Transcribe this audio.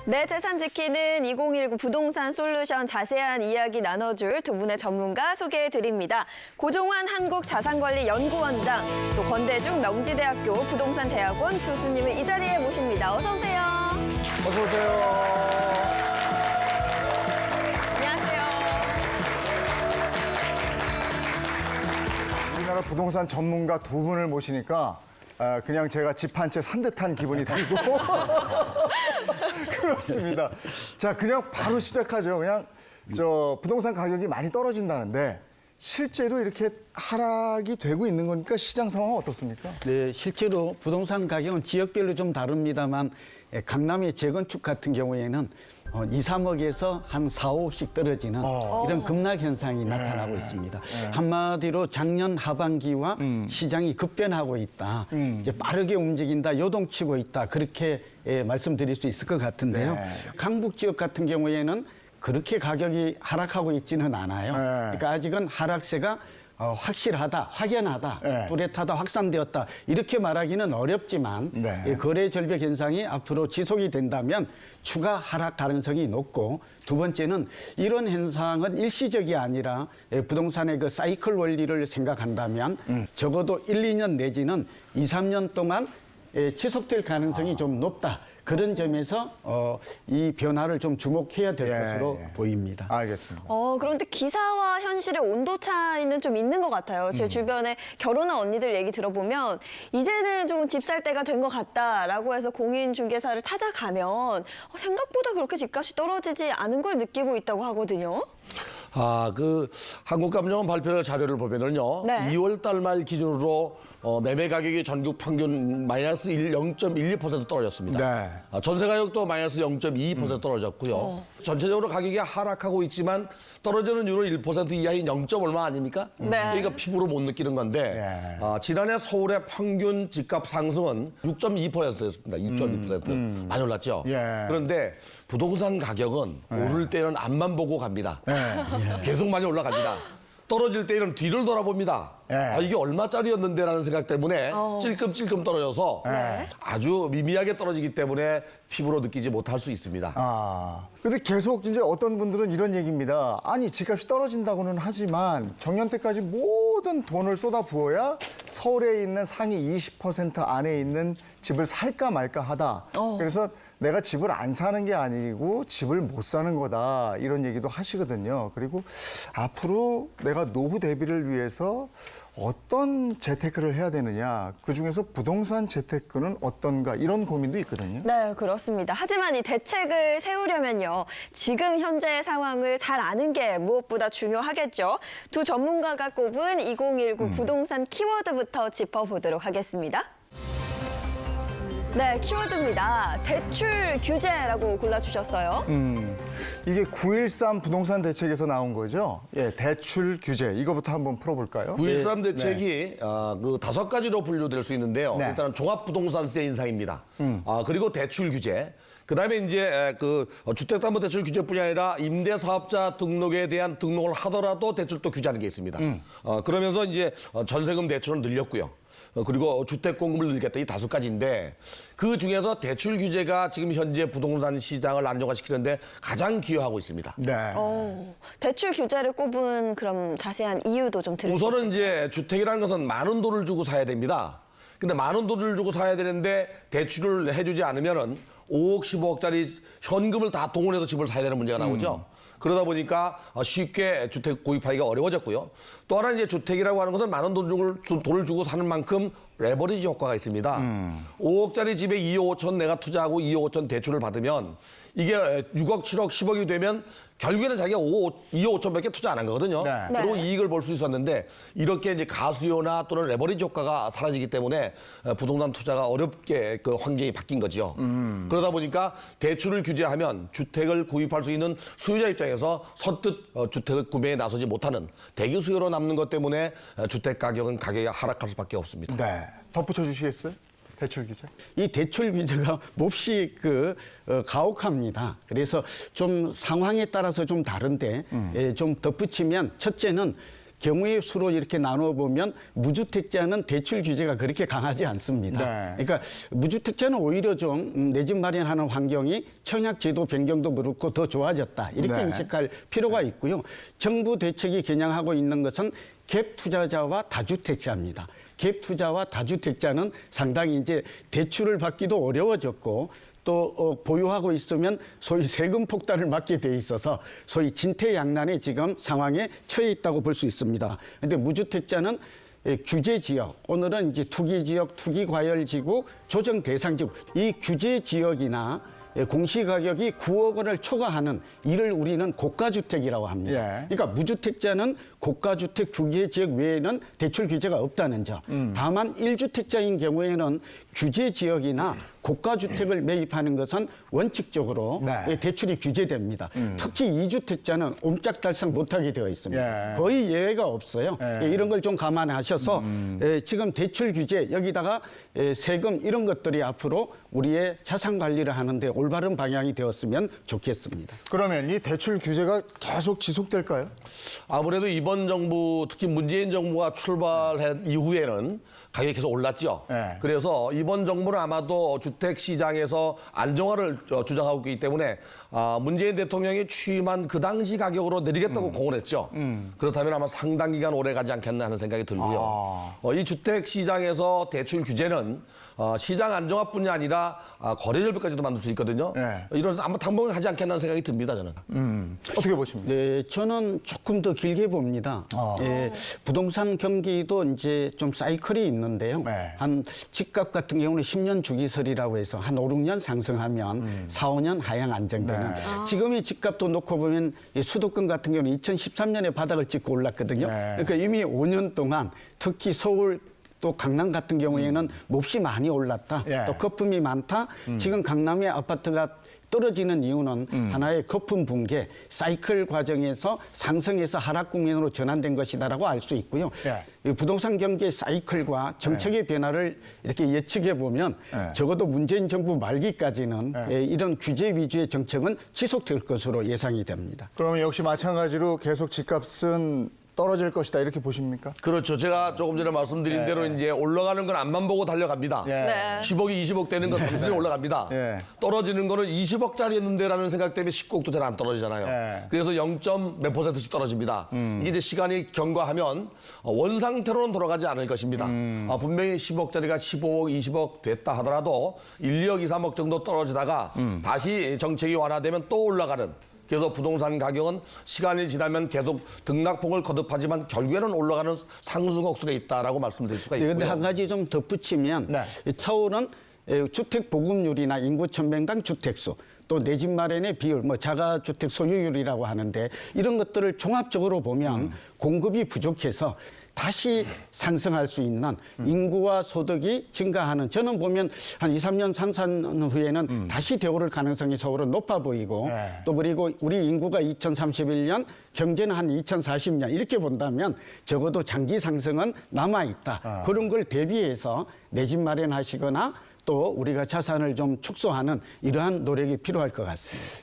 내 재산 지키는 2019 부동산 솔루션 자세한 이야기 나눠줄 두 분의 전문가 소개해드립니다. 고종환 한국자산관리연구원장, 또 권대중 명지대학교 부동산대학원 교수님을 이 자리에 모십니다. 어서 오세요. 어서 오세요. 안녕하세요. 우리나라 부동산 전문가 두 분을 모시니까 그냥 제가 집 한 채 산 듯한 기분이 들고 그렇습니다. 자, 그냥 바로 시작하죠. 그냥 부동산 가격이 많이 떨어진다는데 실제로 이렇게 하락이 되고 있는 거니까 시장 상황은 어떻습니까? 네, 실제로 부동산 가격은 지역별로 좀 다릅니다만 강남의 재건축 같은 경우에는 2, 3억에서 한 4, 5억씩 떨어지는 이런 급락 현상이 나타나고 있습니다. 한마디로 작년 하반기와 시장이 급변하고 있다. 이제 빠르게 움직인다, 요동치고 있다. 그렇게 말씀드릴 수 있을 것 같은데요. 강북 지역 같은 경우에는 그렇게 가격이 하락하고 있지는 않아요. 그러니까 아직은 하락세가 확실하다, 확연하다, 뚜렷하다, 확산되었다 이렇게 말하기는 어렵지만 거래 절벽 현상이 앞으로 지속이 된다면 추가 하락 가능성이 높고, 두 번째는 이런 현상은 일시적이 아니라 부동산의 그 사이클 원리를 생각한다면 적어도 1, 2년 내지는 2, 3년 동안 지속될 가능성이 좀 높다. 그런 점에서 이 변화를 좀 주목해야 될 것으로 보입니다. 알겠습니다. 그런데 기사와 현실의 온도 차이는 좀 있는 것 같아요. 제 주변에 결혼한 언니들 얘기 들어보면 이제는 좀 집 살 때가 된 것 같다라고 해서 공인중개사를 찾아가면 생각보다 그렇게 집값이 떨어지지 않은 걸 느끼고 있다고 하거든요. 한국감정원 발표 자료를 보면은요. 네. 2월 달 말 기준으로 매매 가격이 전국 평균 마이너스 0.12% 떨어졌습니다. 전세 가격도 마이너스 0.22% 떨어졌고요. 전체적으로 가격이 하락하고 있지만 떨어지는 이유는 1% 이하인 0. 얼마 아닙니까? 그러니까 피부로 못 느끼는 건데 지난해 서울의 평균 집값 상승은 6.2%였습니다. 6.2%. 많이 올랐죠. 그런데 부동산 가격은 오를 때는 앞만 보고 갑니다. 계속 많이 올라갑니다. 떨어질 때는 뒤를 돌아봅니다. 이게 얼마짜리였는데라는 생각 때문에 찔끔찔끔 떨어져서 아주 미미하게 떨어지기 때문에 피부로 느끼지 못할 수 있습니다. 근데 계속 이제 어떤 분들은 이런 얘기입니다. 아니, 집값이 떨어진다고는 하지만 정년 때까지 모든 돈을 쏟아 부어야 서울에 있는 상위 20% 안에 있는 집을 살까 말까 하다. 그래서 내가 집을 안 사는 게 아니고 집을 못 사는 거다, 이런 얘기도 하시거든요. 그리고 앞으로 내가 노후 대비를 위해서 어떤 재테크를 해야 되느냐, 그중에서 부동산 재테크는 어떤가, 이런 고민도 있거든요. 네, 그렇습니다. 하지만 이 대책을 세우려면요, 지금 현재의 상황을 잘 아는 게 무엇보다 중요하겠죠. 두 전문가가 꼽은 2019 부동산 키워드부터 짚어보도록 하겠습니다. 네, 키워드입니다. 대출 규제라고 골라주셨어요. 이게 9.13 부동산 대책에서 나온 거죠. 대출 규제, 이거부터 한번 풀어볼까요? 9.13 대책이 그 5가지로 분류될 수 있는데요. 일단 종합부동산세 인상입니다. 그리고 대출 규제. 그다음에 이제 주택담보대출 규제뿐이 아니라 임대사업자 등록에 대한 등록을 하더라도 대출도 규제하는 게 있습니다. 그러면서 이제 전세금 대출은 늘렸고요. 그리고 주택 공급을 늘리겠다, 이 5가지인데 그 중에서 대출 규제가 지금 현재 부동산 시장을 안정화시키는데 가장 기여하고 있습니다. 대출 규제를 꼽은 그럼 자세한 이유도 좀 들으시겠어요? 우선은 이제 주택이라는 것은 많은 돈을 주고 사야 됩니다. 근데 많은 돈을 주고 사야 되는데 대출을 해주지 않으면은 5억, 15억짜리 현금을 다 동원해서 집을 사야 되는 문제가 나오죠. 그러다 보니까 쉽게 주택 구입하기가 어려워졌고요. 또 하나 이제 주택이라고 하는 것은 많은 돈을 주고 사는 만큼 레버리지 효과가 있습니다. 5억짜리 집에 2억 5천 내가 투자하고 2억 5천 대출을 받으면 이게 6억, 7억, 10억이 되면 결국에는 자기가 2억 5천밖에 투자 안 한 거거든요. 그리고 이익을 볼 수 있었는데 이렇게 이제 가수요나 또는 레버리지 효과가 사라지기 때문에 부동산 투자가 어렵게 그 환경이 바뀐 거죠. 그러다 보니까 대출을 규제하면 주택을 구입할 수 있는 수요자 입장에서 선뜻 주택을 구매에 나서지 못하는 대기 수요로 남는 것 때문에 주택 가격은 가격이 하락할 수밖에 없습니다. 덧붙여 주시겠어요? 대출 규제? 이 대출 규제가 몹시 가혹합니다. 그래서 좀 상황에 따라서 좀 다른데 좀 덧붙이면, 첫째는 경우의 수로 이렇게 나누어 보면 무주택자는 대출 규제가 그렇게 강하지 않습니다. 네. 그러니까 무주택자는 오히려 좀 내 집 마련하는 환경이 청약제도 변경도 그렇고 더 좋아졌다. 이렇게 네. 인식할 필요가 있고요. 정부 대책이 겨냥하고 있는 것은 갭 투자자와 다주택자입니다. 갭 투자와 다주택자는 상당히 이제 대출을 받기도 어려워졌고 또 보유하고 있으면 소위 세금 폭탄을 맞게 돼 있어서 소위 진퇴양난의 지금 상황에 처해 있다고 볼 수 있습니다. 그런데 무주택자는 규제 지역, 오늘은 이제 투기 지역, 투기 과열 지구, 조정 대상 지구, 이 규제 지역이나 공시가격이 9억 원을 초과하는 이를 우리는 고가주택이라고 합니다. 예. 그러니까 무주택자는 고가주택 규제 지역 외에는 대출 규제가 없다는 점. 다만 1주택자인 경우에는 규제 지역이나 고가주택을 매입하는 것은 원칙적으로 네. 대출이 규제됩니다. 특히 2주택자는 옴짝달싹 못하게 되어 있습니다. 예. 거의 예외가 없어요. 예. 이런 걸 좀 감안하셔서 지금 대출 규제 여기다가 세금 이런 것들이 앞으로 우리의 자산 관리를 하는데 올바른 방향이 되었으면 좋겠습니다. 그러면 이 대출 규제가 계속 지속될까요? 아무래도 이번 정부, 특히 문재인 정부가 출발한 이후에는 가격이 계속 올랐죠. 네. 그래서 이번 정부는 아마도 주택 시장에서 안정화를 주장하고 있기 때문에 문재인 대통령이 취임한 그 당시 가격으로 내리겠다고 공언했죠. 그렇다면 아마 상당 기간 오래 가지 않겠나 하는 생각이 들고요. 이 주택 시장에서 대출 규제는 시장 안정화뿐이 아니라 거래 절벽까지도 만들 수 있거든요. 네. 이런 아마 당분간 하지 않겠나 하는 생각이 듭니다, 저는. 어떻게 보십니까? 네, 저는 조금 더 길게 봅니다. 부동산 경기도 이제 좀 사이클이 있는데요. 네. 한 집값 같은 경우는 10년 주기설이라고 해서 한 5, 6년 상승하면 4, 5년 하향 안정되는. 네. 지금의 집값도 놓고 보면 이 수도권 같은 경우는 2013년에 바닥을 찍고 올랐거든요. 네. 그러니까 이미 5년 동안 특히 서울 또 강남 같은 경우에는 몹시 많이 올랐다. 예. 또 거품이 많다. 지금 강남의 아파트가 떨어지는 이유는 하나의 거품 붕괴, 사이클 과정에서 상승해서 하락 국면으로 전환된 것이다라고 알 수 있고요. 예. 이 부동산 경기의 사이클과 정책의 변화를 이렇게 예측해 보면 적어도 문재인 정부 말기까지는 이런 규제 위주의 정책은 지속될 것으로 예상이 됩니다. 그러면 역시 마찬가지로 계속 집값은 떨어질 것이다 이렇게 보십니까? 그렇죠. 제가 조금 전에 말씀드린 대로 이제 올라가는 건 앞만 보고 달려갑니다. 예. 네. 10억이 20억 되는 건 단순히 올라갑니다. 예. 떨어지는 거는 20억짜리였는데라는 생각 때문에 19억도 잘 안 떨어지잖아요. 예. 그래서 0. 몇 %씩 떨어집니다. 이게 이제 시간이 경과하면 원상태로는 돌아가지 않을 것입니다. 분명히 10억짜리가 15억, 20억 됐다 하더라도 1, 2억, 2, 3억 정도 떨어지다가 다시 정책이 완화되면 또 올라가는. 그래서 부동산 가격은 시간이 지나면 계속 등락폭을 거듭하지만 결국에는 올라가는 상승곡선에 있다라고 말씀드릴 수가 있고요. 그런데 한 가지 좀 덧붙이면 네. 서울은 주택 보급률이나 인구 1000명당 주택수 또 내 집 마련의 비율, 뭐 자가주택 소유율이라고 하는데 이런 것들을 종합적으로 보면 공급이 부족해서 다시 상승할 수 있는 인구와 소득이 증가하는 저는 보면 한 2, 3년, 3, 4년 후에는 다시 되오를 가능성이 서울은 높아 보이고 네. 또 그리고 우리 인구가 2031년 경제는 한 2040년 이렇게 본다면 적어도 장기 상승은 남아있다. 그런 걸 대비해서 내 집 마련하시거나 또 우리가 자산을 좀 축소하는 이러한 노력이 필요할 것 같습니다.